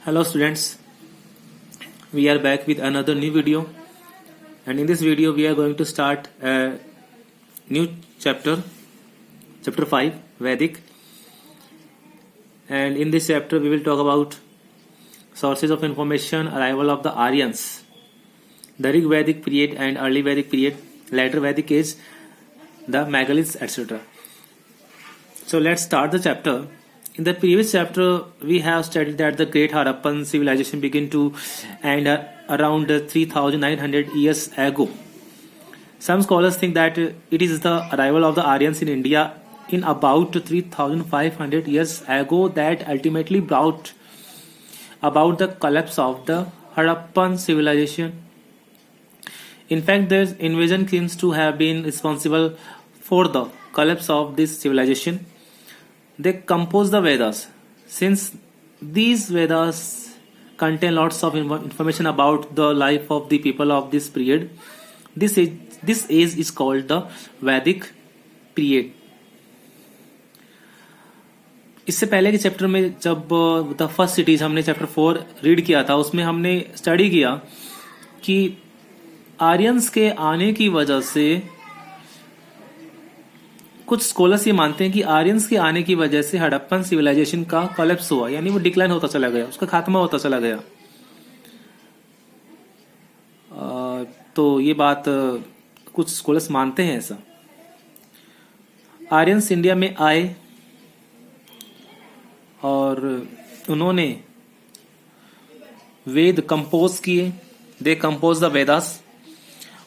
Hello students, we are back with another new video, and in this video we are going to start a new chapter 5 Vedic, and in this chapter we will talk about sources of information, arrival of the Aryans, the Rig Vedic period and early Vedic period, later Vedic age, the Megaliths, etc. So let's start the chapter. In the previous chapter, we have studied that the great Harappan civilization began to end around 3,900 years ago. Some scholars think that it is the arrival of the Aryans in India in about 3,500 years ago that ultimately brought about the collapse of the Harappan civilization. In fact, their invasion seems to have been responsible for the collapse of this civilization. They compose the Vedas. Since these Vedas contain lots of information about the life of the people of this period, this age is called the Vedic period. इससे पहले के chapter में जब the first cities हमने chapter 4 read किया था, उसमें हमने स्टडी किया कि आर्यंस के आने की वजह से कुछ स्कॉलर्स ये मानते हैं कि आर्यंस के आने की वजह से हड़प्पन सिविलाइजेशन का कोलैप्स हुआ, यानी वो डिक्लाइन होता चला गया, उसका खात्मा होता चला गया। तो ये बात कुछ स्कॉलर्स मानते हैं ऐसा। आर्यंस इंडिया में आए और उन्होंने वेद कंपोज किए, दे कंपोज द वेदास,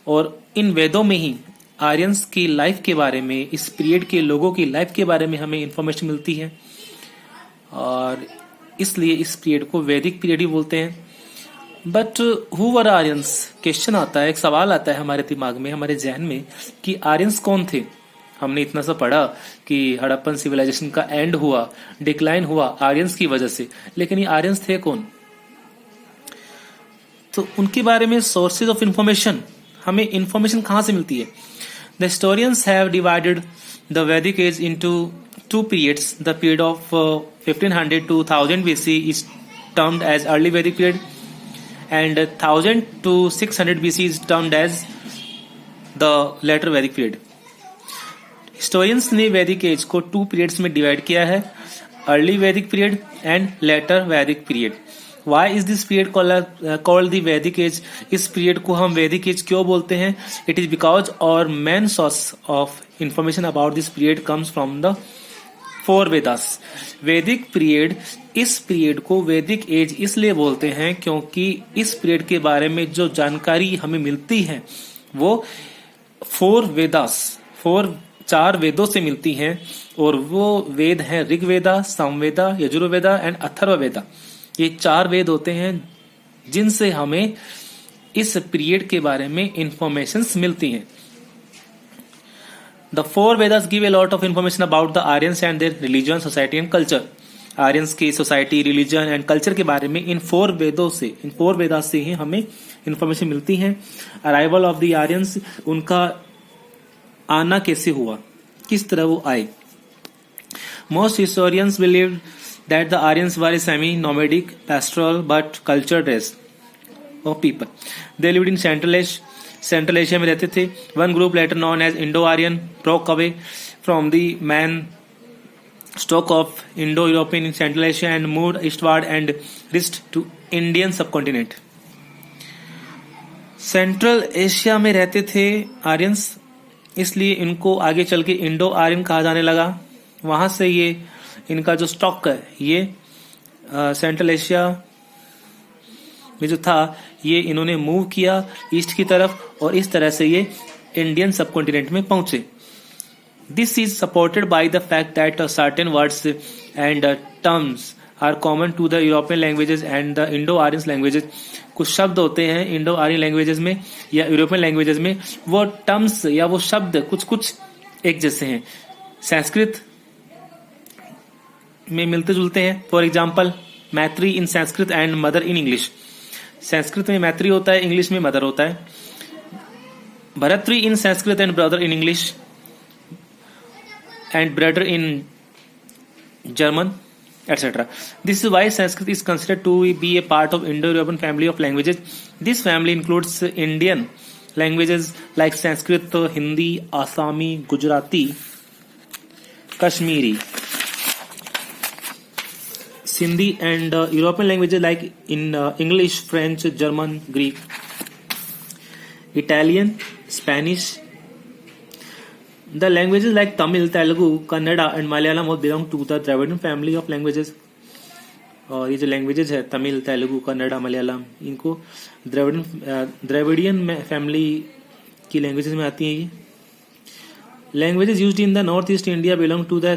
और इन वेदों में ही आर्यंस की लाइफ के बारे में, इस पीरियड के लोगों की लाइफ के बारे में हमें इंफॉर्मेशन मिलती है, और इसलिए इस पीरियड को वैदिक पीरियड ही बोलते हैं। But who were Aryans? Question आता है, एक सवाल आता है हमारे दिमाग में, हमारे जहन में कि आर्यंस कौन थे। हमने इतना सा पढ़ा कि हड़प्पन सिविलाइजेशन का एंड हुआ, डिक्लाइन हुआ आर्यंस की वजह से, लेकिन ये आर्यंस थे कौन? तो उनके बारे में सोर्सेज ऑफ इंफॉर्मेशन, हमें इंफॉर्मेशन कहां से मिलती है? The historians have divided the Vedic age into two periods. The period of 1500 to 1000 BC is termed as early Vedic period, and 1000 to 600 BC is termed as the later Vedic period. Historians ने Vedic age को two periods में divide किया है, early Vedic period and later Vedic period. Why is this period called the Vedic age? इस period को हम वैदिक as क्यों बोलते हैं? It is because our main source of information about this period comes from the four Vedas. वैदिक period, इस period को वैदिक एज इसलिए बोलते हैं क्योंकि इस पीरियड के बारे में जो जानकारी हमें मिलती है वो चार वेदों से मिलती हैं, और वो वेद हैं ऋग्वेदा, सामवेदा, यजुर्वेदा एंड अथर्ववेदा। ये चार वेद होते हैं जिनसे हमें इस पीरियड के बारे में इंफॉर्मेशंस मिलती हैं। The four Vedas give a lot of information about the Aryans and their religion, society and culture. Aryans की सोसाइटी, रिलीजन एंड कल्चर के बारे में इन फोर वेदास से ही हमें इंफॉर्मेशन मिलती है। अराइवल ऑफ द आर्यंस, उनका आना कैसे हुआ, किस तरह वो आए। Most historians believe that the Aryans were a semi-nomadic, pastoral but cultured race of people. They lived in Central Asia में रहते थे. One group later known as Indo-Aryan broke away from the main stock of Indo-European in Central Asia and moved eastward and reached to Indian subcontinent. Central Asia में रहते थे Aryans, इसलिए इनको आगे चल के इंडो आर्यन कहा जाने लगा। वहां से ये इनका जो स्टॉक है ये सेंट्रल एशिया में जो था ये इन्होंने मूव किया ईस्ट की तरफ, और इस तरह से ये इंडियन सबकॉन्टिनेंट में पहुंचे। This is supported by the fact that certain words and terms are common to the European languages and the Indo Aryan languages. कुछ शब्द होते हैं इंडो आर्यन लैंग्वेजेस में या यूरोपियन लैंग्वेजेस में, वो टर्म्स या वो शब्द कुछ एक जैसे हैं, संस्कृत में मिलते जुलते हैं। फॉर एग्जाम्पल, मैत्री in Sanskrit and mother in English. Sanskrit में मैत्री होता है, इंग्लिश में मदर होता है। भरतरी in Sanskrit and brother in English and brother in German. etc. This is why Sanskrit is considered to be a part of Indo-European family of languages. This family includes Indian languages like Sanskrit, Hindi, Assami, Gujarati, Kashmiri, Sindhi, and European languages like English, French, German, Greek, Italian, Spanish. The languages like Tamil, Telugu, Kannada and Malayalam all belong to the Dravidian family of languages. और ये जो languages है तमिल, तेलुगु, कन्नड़ा, मलयालम, इनको Dravidian family की languages में आती हैं. ये languages used in the north east India belong to the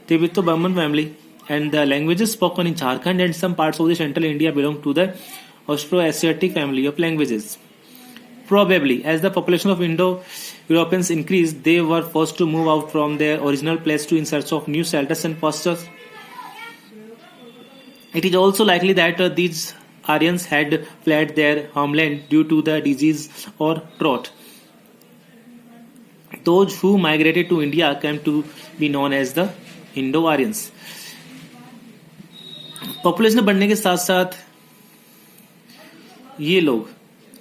Tibeto Burman family and the languages spoken in Jharkhand and some parts of the central India belong to the Austro Asiatic family of languages. Probably, as the population of Indo-Europeans increased, they were forced to move out from their original place to in search of new shelters and pastures. It is also likely that these Aryans had fled their homeland due to the disease or drought. Those who migrated to India came to be known as the Indo-Aryans. Population बढ़ने के साथ साथ ये लोग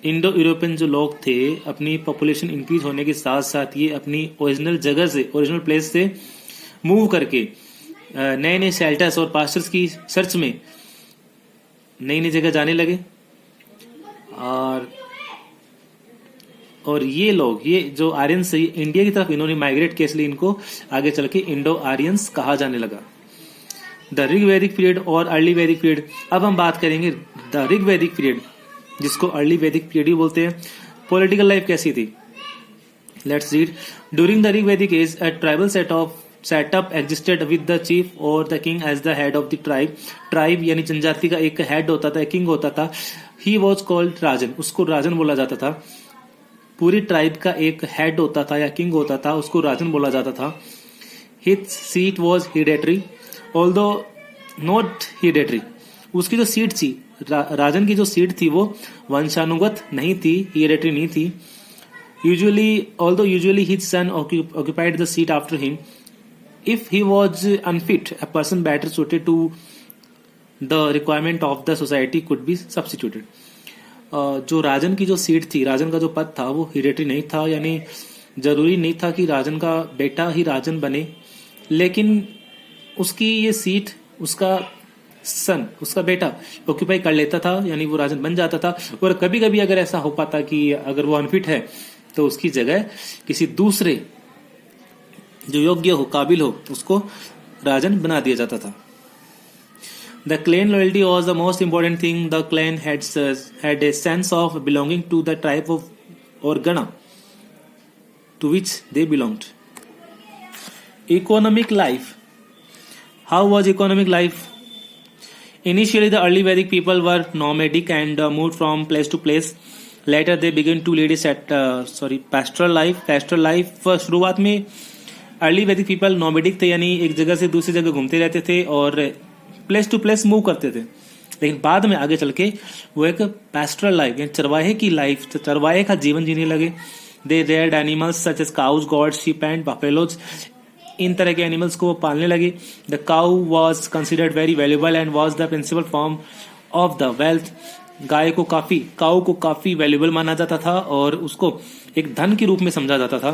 Indo European जो लोग थे अपनी पॉपुलेशन इंक्रीज होने के साथ साथ ये अपनी ओरिजिनल जगह से ओरिजिनल प्लेस से मूव करके नए नए शेल्टर्स और पास्टर्स की सर्च में नई नई जगह जाने लगे. और ये लोग ये जो आर्यंस से इंडिया की तरफ इन्होंने माइग्रेट किया इसलिए इनको आगे चल के इंडो आर्यंस कहा जाने लगा. द ऋग वैदिक पीरियड और अर्ली वैदिक पीरियड. अब हम बात करेंगे द ऋग वैदिक पीरियड जिसको अर्ली वैदिक पीरियड भी बोलते हैं. पॉलिटिकल लाइफ कैसी थी? Let's read. During the Rig Vedic age a tribal setup existed with the chief और the king as the head of the tribe. Tribe यानी जनजाति का एक हेड होता था, एक किंग होता था. ही वॉज कॉल्ड राजन, उसको राजन बोला जाता था. पूरी ट्राइब का एक हेड होता था या किंग होता था, उसको राजन बोला जाता था. His seat was hereditary although not hereditary. उसकी जो सीट थी राजन की जो सीट थी वो वंशानुगत नहीं थी, हेरिडेटरी नहीं थी. Usually his son occupied the seat after him. If he was unfit, a person better suited to the requirement of the society could be substituted. जो राजन की जो सीट थी, राजन का जो पद था वो हेरिडेटरी नहीं था, यानी जरूरी नहीं था कि राजन का बेटा ही राजन बने, लेकिन उसकी ये सीट उसका सन, उसका बेटा ऑक्यूपाई कर लेता था, यानी वो राजन बन जाता था. और कभी कभी अगर ऐसा हो पाता कि अगर वो अनफिट है तो उसकी जगह किसी दूसरे जो योग्य हो, काबिल हो, उसको राजन बना दिया जाता था. The clan loyalty was the most important thing. The clan had a sense of belonging to the tribe of or gana to which they belonged. Economic life. How was economic life? Initially, the early Vedic people were nomadic and moved from place to place. Later, they began to lead a pastoral life. Pastoral life शुरुआत में early Vedic people nomadic थे, यानी एक जगह से दूसरी जगह घूमते रहते थे और प्लेस टू प्लेस मूव करते थे. लेकिन बाद में आगे चल के वो एक pastoral life यानी चरवाहे की लाइफ, चरवाहे का जीवन जीने लगे. They reared animals such as cows, goats, sheep and buffaloes. इन तरह के एनिमल्स को वो पालने लगे. The cow was considered very valuable and was the principal form of the wealth. Cow को काफी वैल्यूबल माना जाता था और उसको एक धन के रूप में समझा जाता था.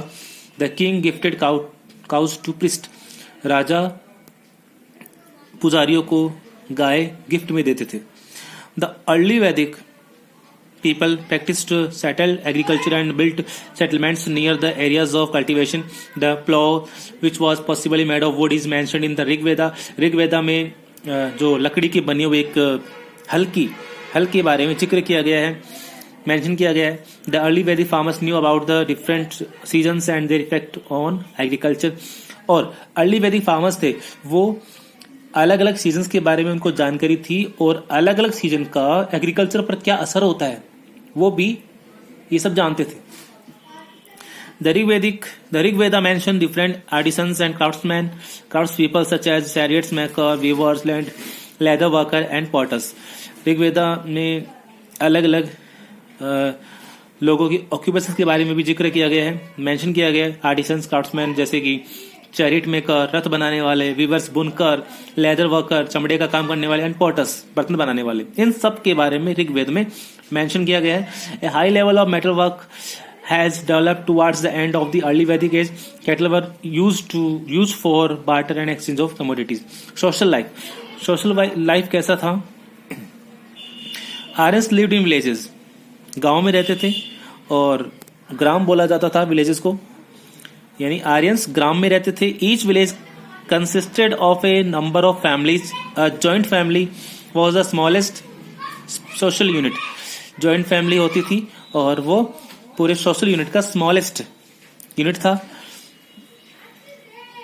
The king gifted cows to priest. राजा पुजारियों को गाय गिफ्ट में देते थे. The early Vedic people practiced settled agriculture and built settlements near the areas of cultivation. The plow, which was possibly made of wood, is mentioned in the Rig Veda. Rig Veda में जो लकड़ी की बनी हुई एक हल के बारे में जिक्र किया गया है, मेंशन किया गया है. The early Vedic farmers knew about the different seasons and their effect on agriculture. और early Vedic farmers थे वो अलग अलग सीजन्स के बारे में उनको जानकारी थी और अलग अलग सीजन का एग्रीकल्चर पर क्या असर होता है वो भी ये सब जानते थे. The Rig Veda mentioned different artisans and craftspeople such as chariots maker, weavers, leather worker and potters. Rig वेदा में अलग अलग लोगों की ऑक्यूपेशंस के बारे में भी जिक्र किया गया है, मेंशन किया गया है. आर्टिसंस, क्राफ्ट्समैन जैसे कि चैरिट मेकर, रथ बनाने वाले, वीवर्स बुनकर, लेदर वर्कर, चमड़े का काम करने वाले, एंड पॉटर्स बर्तन बनाने वाले, इन सब के बारे में ऋग्वेद में मेंशन किया गया है. A high level of metal work has developed towards the end of the early Vedic age. Cattle were used for barter and exchange of commodities. Social life कैसा था? Aryans lived in villages. गांव में रहते थे और ग्राम बोला जाता था विलेजेस को, यानी आर्यंस ग्राम में रहते थे. Each village consisted of a number of families. A joint family was the smallest social unit. Joint family होती थी और वो पूरे सोशल यूनिट का स्मॉलेस्ट यूनिट था.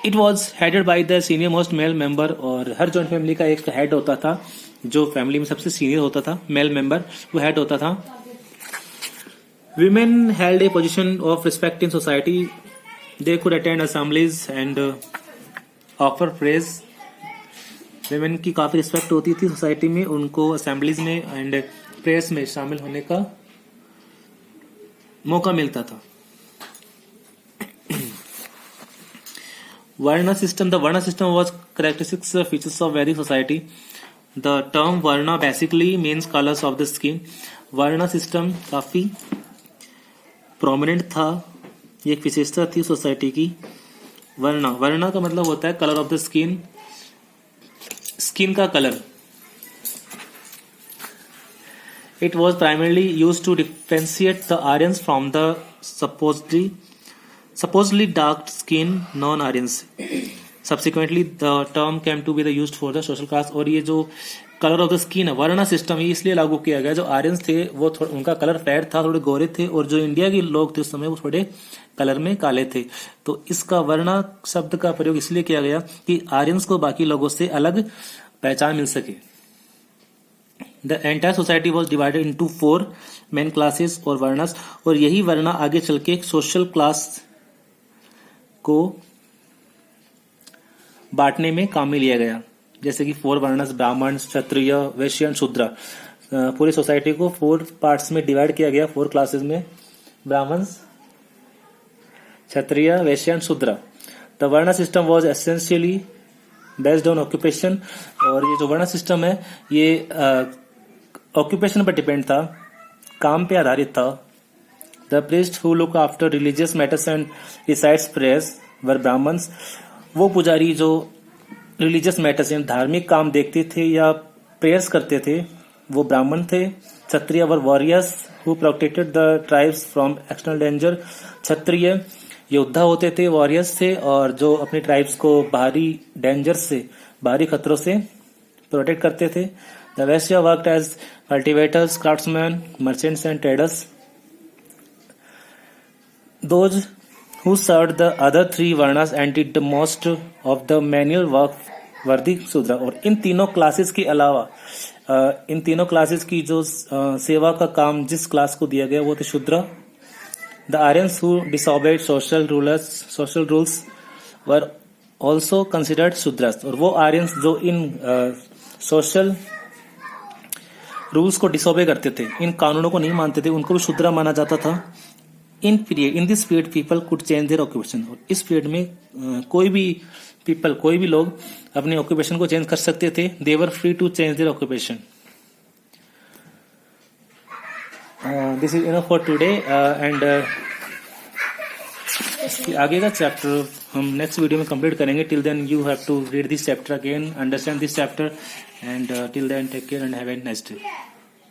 It was headed by the senior most male member, और हर joint family का एक हेड होता था जो फैमिली में सबसे सीनियर होता था, मेल मेंबर, वो हेड होता था. Women held A position of respect in society. They could attend assemblies and offer praise. Women की काफी रिस्पेक्ट होती थी सोसाइटी में, उनको असेंबलीज में एंड प्रेयर्स में शामिल होने का मौका मिलता था. Varna system. The Varna system was characteristic features of Vedic society. The term Varna basically means colors of the skin. Varna system काफी prominent था, ये एक विशेषता थी सोसाइटी की. वर्णा का मतलब होता है colour of the skin, skin का colour. It was primarily used to differentiate the Aryans from the supposedly dark-skinned non-Aryans. Subsequently, the term came to be used for the social class. और ये जो कलर ऑफ द स्किन है, वर्णा system, ये इसलिए लागू किया गया. जो आर्यंस थे वो उनका कलर फेयर था, थोड़े गोरे थे, और जो इंडिया के लोग थे उस समय वो थोड़े कलर में काले थे. तो इसका वर्णा शब्द का प्रयोग इसलिए किया गया कि आर्यंस को बाकी लोगों से अलग पहचान मिल सके. The entire society was divided into 4 main classes और वर्णास, और यही वर्णा आगे चल के सोशल क्लास को बांटने में काम में लिया गया. जैसे कि 4 वर्णास, ब्राह्मण, क्षत्रिय, वैश्य, शूद्र. पूरी सोसाइटी को 4 पार्ट्स में डिवाइड किया गया, 4 क्लासेस में, ब्राह्मण, क्षत्रिय, वैश्य, Shudra. The varna system was essentially based on occupation. और ये जो वर्णा सिस्टम है ये ऑक्यूपेशन पर डिपेंड था, काम पे आधारित था. The priest who look after religious matters and recites prayers were Brahmins. वो पुजारी जो रिलीजियस मैटर्स यानी धार्मिक काम देखते थे या प्रेयर्स करते थे वो ब्राह्मण थे. Kshatriya were warriors who protected the tribes from external danger. Kshatriya योद्धा होते थे, वॉरियर्स थे, और जो अपने ट्राइब्स को बाहरी डेंजर से, बाहरी खतरों से प्रोटेक्ट करते थे. The Vaishya worked as cultivators, craftsmen, merchants and traders. Those who served the other 3 varnas and did the most of the manual work were the Shudra. और इन तीनों क्लासेस के अलावा इन तीनों क्लासेस की जो सेवा का काम जिस क्लास को दिया गया वो थे शूद्र. The Aryans who disobeyed social rules were also considered Shudras. और वो आर्यंस जो इन सोशल रूल्स को डिसोबे करते थे, इन कानूनों को नहीं मानते थे, उनको भी शूद्र माना जाता था. In this period people could change their occupation. और इस पीरियड में कोई भी लोग अपने ऑक्यूपेशन को चेंज कर सकते थे. They were free to change their occupation. This is enough for today. And आगे का चैप्टर हम नेक्स्ट वीडियो में कंप्लीट करेंगे. Till then you have to read this chapter again, understand this chapter, and till then take care and have a nice day.